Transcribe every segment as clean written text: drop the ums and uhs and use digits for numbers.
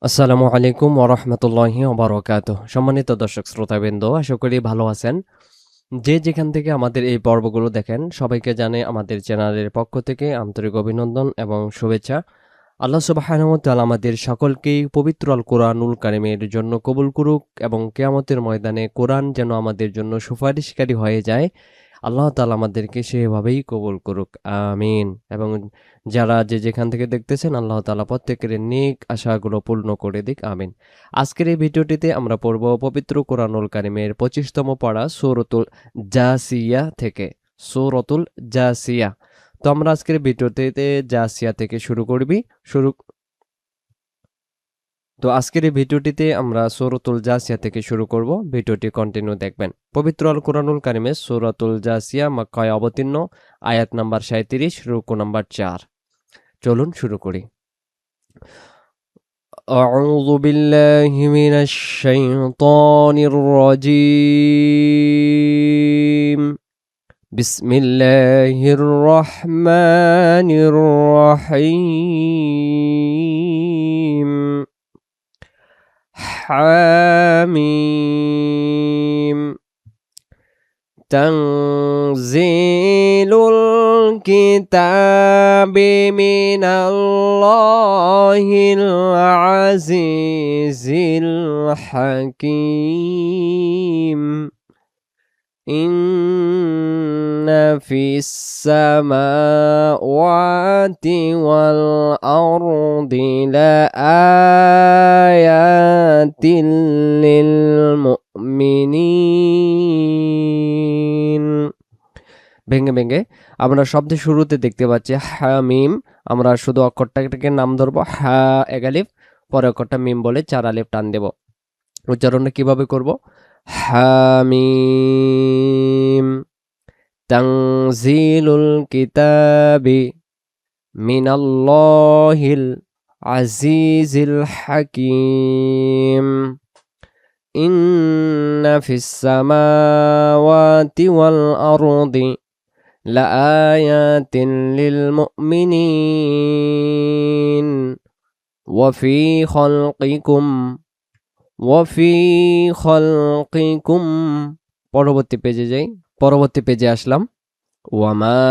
আসসালামু আলাইকুম ওয়া রাহমাতুল্লাহি ওয়া বারাকাতুহু। সম্মানিত দর্শক শ্রোতাবৃন্দ, আশা করি ভালো আছেন। যে যেখান থেকে আমাদের এই পর্বগুলো দেখেন, সবাইকে জানাই আমাদের চ্যানেলের পক্ষ থেকে আন্তরিক অভিনন্দন এবং শুভেচ্ছা। আল্লাহ সুবহানাহু ওয়া তাআলা আমাদের সকলকেই পবিত্র আল কোরআনুল কারিমের জন্য কবুল করুক এবং কিয়ামতের ময়দানে কোরআন যেন আমাদের জন্য সুপারিশকারী হয়ে যায়। আল্লাহ তাআলা আমাদেরকে সেভাবেই কবুল করুক। আমিন। এবং যারা যে যেখান থেকে দেখতেছেন, আল্লাহ তাআলা প্রত্যেকের নেক আশাগুলো পূর্ণ করে দিক। আমিন। আজকের এই ভিডিওটিতে আমরা পড়ব পবিত্র কোরআনুল কারিমের 25তম পারা সূরাতুল জাসিয়া থেকে। সূরাতুল জাসিয়া। তো আমরা আজকের ভিডিওটিতে জাসিয়া থেকে শুরু তো আজকের এই ভিডিওটিতে আমরা সূরাতুল জাসিয়া থেকে শুরু করব। ভিডিওটি কন্টিনিউ দেখবেন। পবিত্র আল কোরআনুল কারিমে সূরাতুল জাসিয়া মক্কায় অবতীর্ণ, আয়াত নাম্বার 37, রুকু নাম্বার 4। চলুন শুরু করি। আউযু বিল্লাহি মিনাশ শাইতানির রাজীম। বিসমিল্লাহির রহমানির রহিম। حميم تنزيل الكتاب من الله العزيز الحكيم إن في السماوات والأرض لآيات للمؤمنين। ভেঙে ভেঙে আমরা শব্দের শুরুতে দেখতে পাচ্ছি হামিম। আমরা শুধু অক্ষরটাকে নাম ধরবো, হা এক আলিফ, পরে অক্ষরটা মিম বলে 4 আলিফ টান দেব। উচ্চারণটা কিভাবে করব? হামিম তানজিলুল কিতাবি মিনাল্লাহিল আজিজিল হাকিম ইন্না ফিস সামাওয়াতি ওয়াল আরদি লাআয়াতিন লিল মুমিনিন ওয়াফি খলকিকুম। পরবর্তী পেজে আসলাম। ওয়ামা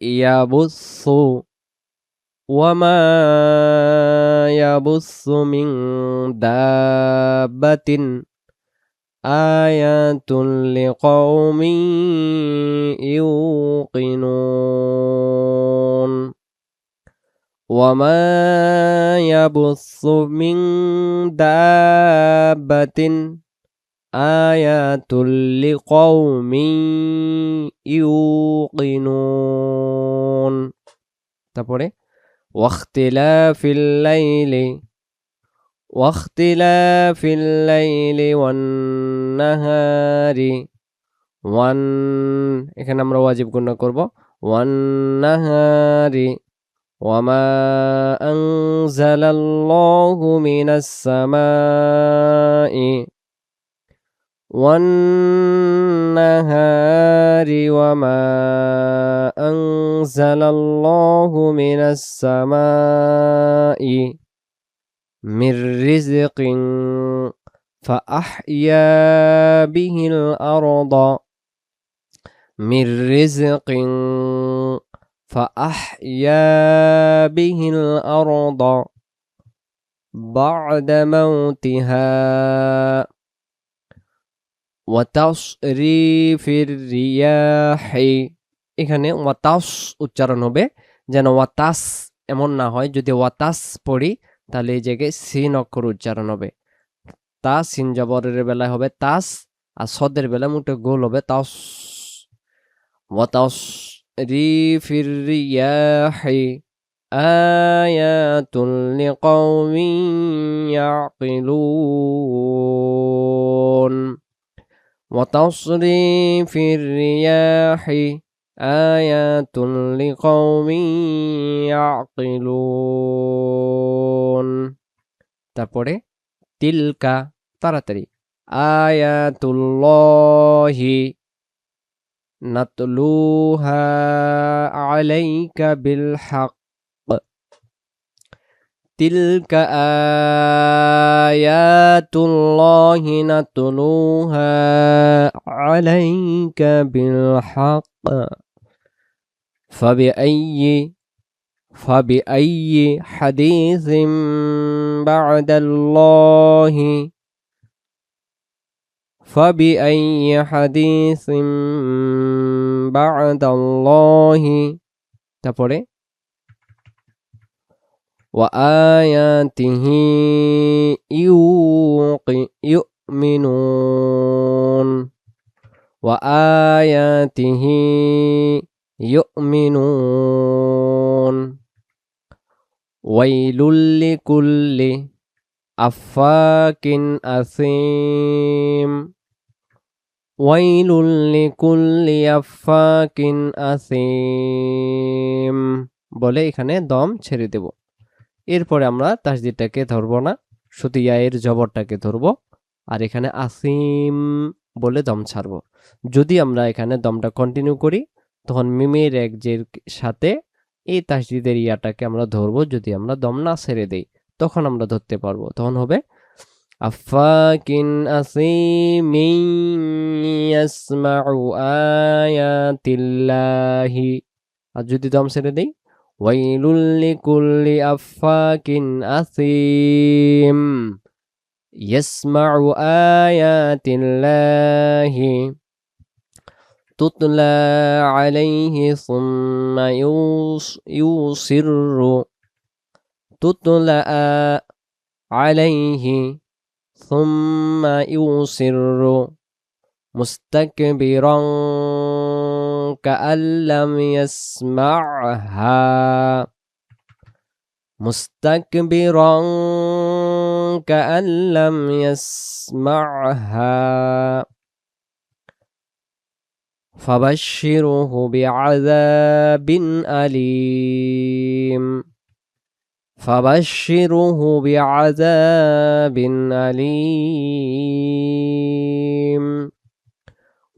ইয়াবুসু ওয়ামা ইয়াবুসু মিন দাব্বাতিন আয়াতুল লিকাউমিন ইউকিনুন। ওয়ামা ইয়াবুসু মিন দাব্বাতিন আয়াতুল লিকাউমিন ইউকিনুন। তারপরে ওয়াখতিলাফিল লাইলি ওয়ান নাহারি। এখানে আমরা ওয়াজিব গুণা করব। ওয়ান নাহারি ওয়ামা আনজালাল্লাহু মিনাস সামাই والنهار وما أنزل الله من السماء من رزق فأحيا به الأرض من رزق فأحيا به الأرض بعد موتها ওয়াতাসরিফির রিয়াহি। এখানে ওয়াতাস উচ্চারণ হবে, যেন ওয়াতাস এমন না হয়। যদি ওয়াতাস পড়ি তাহলে এই জায়গায় সিন অক্ষর উচ্চারণ হবে। তা সিন জবরের বেলায় হবে তাস, আর সদের বেলায় মুখে গোল হবে তাস। ওয়াতাসরিফির রিয়াহি আয়াতুল লিকাউমিন ইয়াকিলুন। وتصريف الرياح آيات لقوم يعقلون। তারপরে তিলকা, তাড়াতাড়ি, আয়াতুল্লাহি নাতলুহা আলাইকা বিল হক। তিলকা আয়াতুল্লাহি নাতলুহা আলাইকা বিল হক ফাবিআইয়ি হাদিসিম বা'দাল্লাহি فبأي حديث بعد الله তারপরে وآياته يؤمنون وآياته يؤمنون ويل لكل أفاك أثيم ويل لكل أفاك أثيم বলে এখানে দম ছেড়ে দেব। এরপরে আমরা তাসদিদটাকে ধরবো না, শুধু ইয়ায়ের জবরটাকে ধরবো আর এখানে আসিম বলে দম ছাড়বো। যদি আমরা এখানে দমটা কন্টিনিউ করি তখন মিমের এক জের সাথে এই তাসদিদের ইয়াটাকে আমরা ধরবো। যদি আমরা দম না ছেড়ে দেই তখন আমরা ধরতে পারবো, তখন হবে আফাকিন আসিমিন ইয়াসমাউ আয়াতিল্লাহি। আর যদি দম ছেড়ে দেই ওয়াইলুল লিকুল্লি আফাকিন আসিম ইয়াসমাউ আয়াতিল্লাহি তুতলা আলাইহি সুম্মা ইউসিররু তুতলা আলাইহি সুম্মা ইউসিররু মুস্তাকবিরান কাআল্লাম ইয়াসমা'হা মুস্তাকবিরান কাআল্লাম ইয়াসমা'হা ফাবাশশিরহু বিআযাবিন আলীম فبشره بعذاب أليم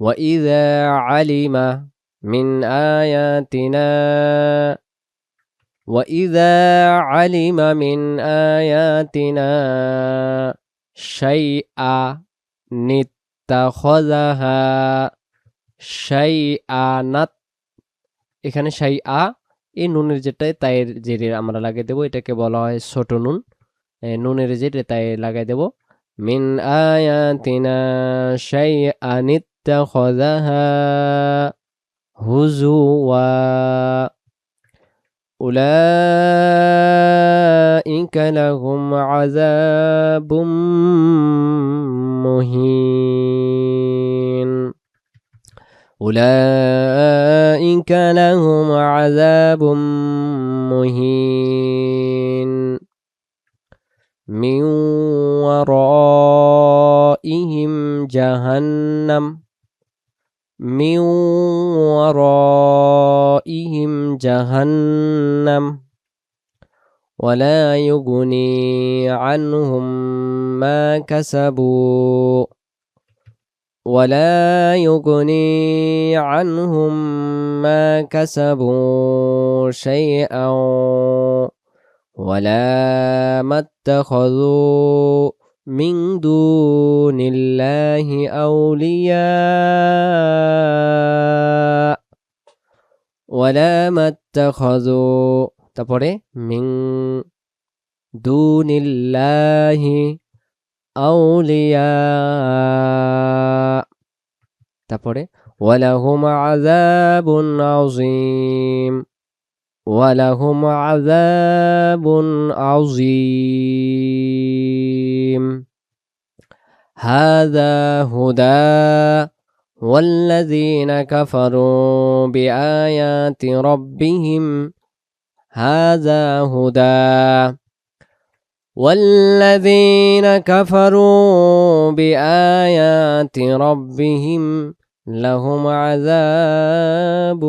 وإذا علم من آياتنا شيئا اتخذها শাইআনাত। এখানে শাইআ এই নুনের যেটা তায়ের জেরে আমরা লাগিয়ে দেবো, এটাকে বলা হয় ছোট নুন। নুনের জেরে তাই লাগাই দেব। মিন আয়াতিনা শাইআন ইত্তাখাযাহা হুজুওয়া উলাইকা লাহুম আযাবুম মুহিন أولئك لهم عذاب مهين من ورائهم جهنم من ورائهم جهنم ولا يغني عنهم ما كسبوا ولا يغني عنهم ما كسبوا شيئا ولا ما اتخذوا من دون الله أولياء ولا ما اتخذوا তারপরে من دون الله أولياء তারপরে ولهم عذاب عظيم ولهم عذاب عظيم هذا هدى والذين كفروا بآيات ربهم هذا هدى والذين كفروا بآيات ربهم لهم عذاب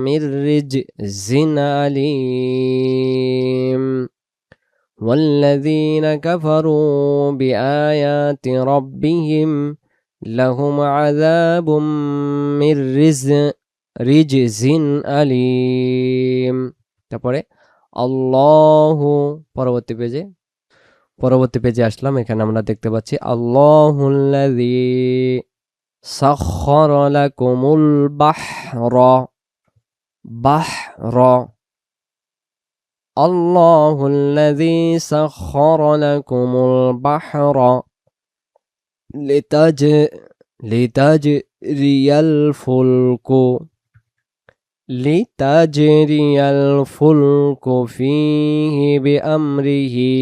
من رجز أليم والذين كفروا بآيات ربهم لهم عذاب من رجز أليم তারপরে আল্লাহু পরবর্তী পেজে আসলাম। এখানে আমরা দেখতে পাচ্ছি আল্লাহুল্লাযী সাখখারা লাকুমুল বাহরা আল্লাহুল্লাযী সাখখারা লাকুমুল বাহরা লিতাজরিয়াল ফুলকু ফীহি বিআমরিহি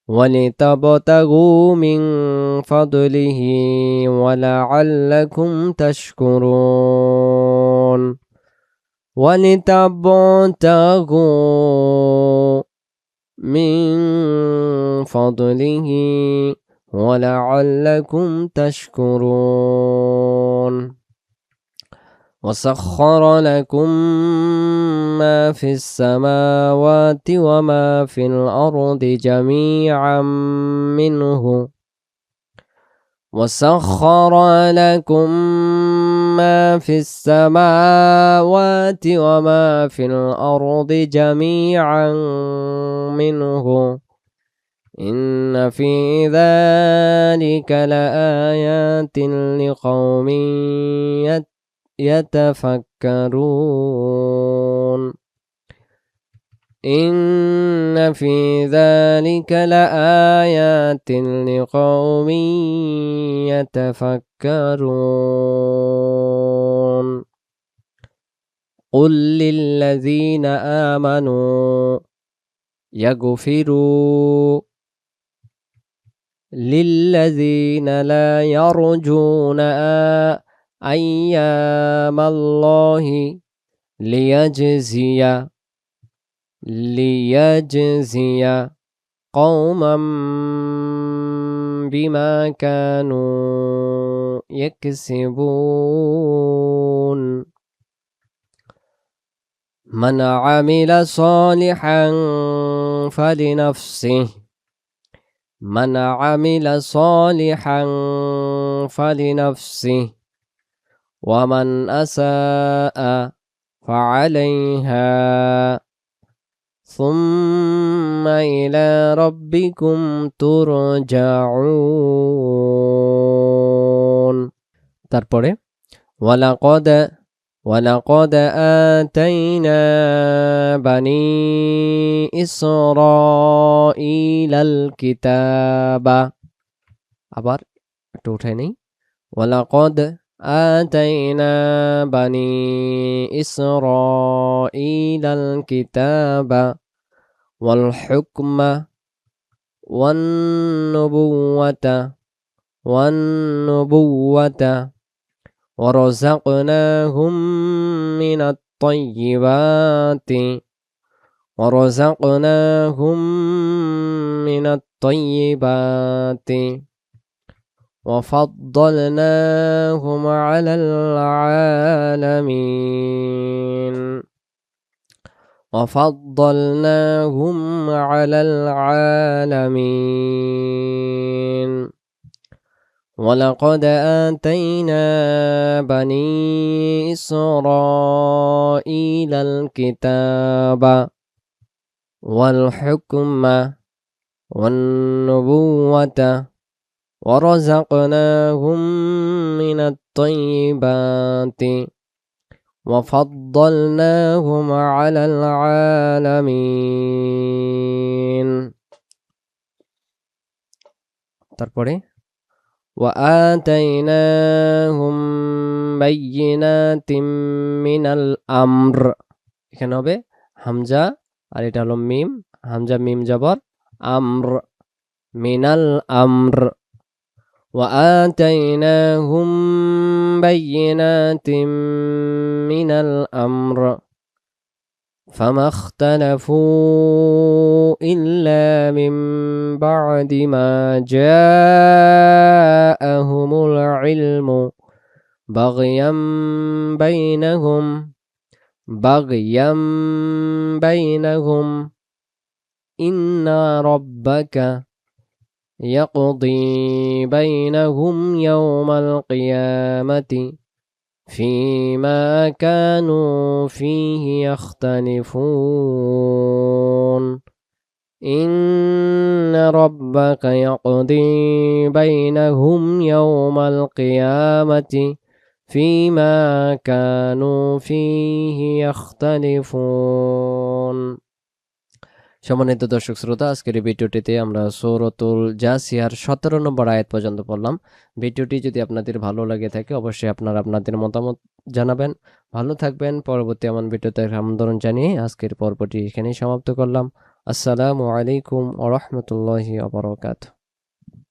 ولتبتغوا من فضله ولعلكم تشكرون ولتبتغوا من فضله ولعلكم تشكرون وسخر لكم ما في السماوات وما في الأرض جميعا منه وسخر لكم ما في السماوات وما في الأرض جميعا منه إن في ذلك لآيات لقوم يتفكرون إن في ذلك لآيات لقوم يتفكرون قل للذين آمنوا يغفروا للذين لا يرجون أيام الله ليجزي قوما بما كانوا يكسبون من عمل صالحا فلنفسه ومن أساء فعليها ثم إلى ربكم ترجعون তারপরে ولقد آتينا بني إسرائيل الكتاب আবার একটু উঠাই নেই ولقد آتينا بني إسرائيل الكتاب والحكم والنبوة ورزقناهم من الطيبات وفضلناهم على العالمين ولقد آتينا بني إسرائيل الكتاب والحكم والنبوة ورزقناهم من الطيبات وفضلناهم على العالمين তারপরে وآتيناهم بينات من الأمر এখানে হবে হামজা আর এটা হলো মিম হামজা মিম জবর আমর মিনাল আমর وآتيناهم بينات من الأمر فما اختلفوا إلا من بعد ما جاءهم العلم بغيا بينهم إن ربك يقضي بينهم يوم القيامة فيما كانوا فيه يختلفون إن ربك يقضي بينهم يوم القيامة فيما كانوا فيه يختلفون সম্মানিত দর্শক শ্রোতা, আজকের এই ভিডিওটিতে আমরা সূরাতুল জাসিয়ার 17 নম্বর আয়াত পর্যন্ত পড়লাম। ভিডিওটি যদি আপনাদের ভালো লাগে থাকে অবশ্যই আপনারা আপনাদের মতামত জানাবেন। ভালো থাকবেন। পরবর্তী এমন ভিডিওতে আমন্ত্রণ জানিয়ে আজকের পর্বটি এখানেই সমাপ্ত করলাম। আসসালামু আলাইকুম ওয়া রাহমাতুল্লাহি ওয়া বারাকাতুহু।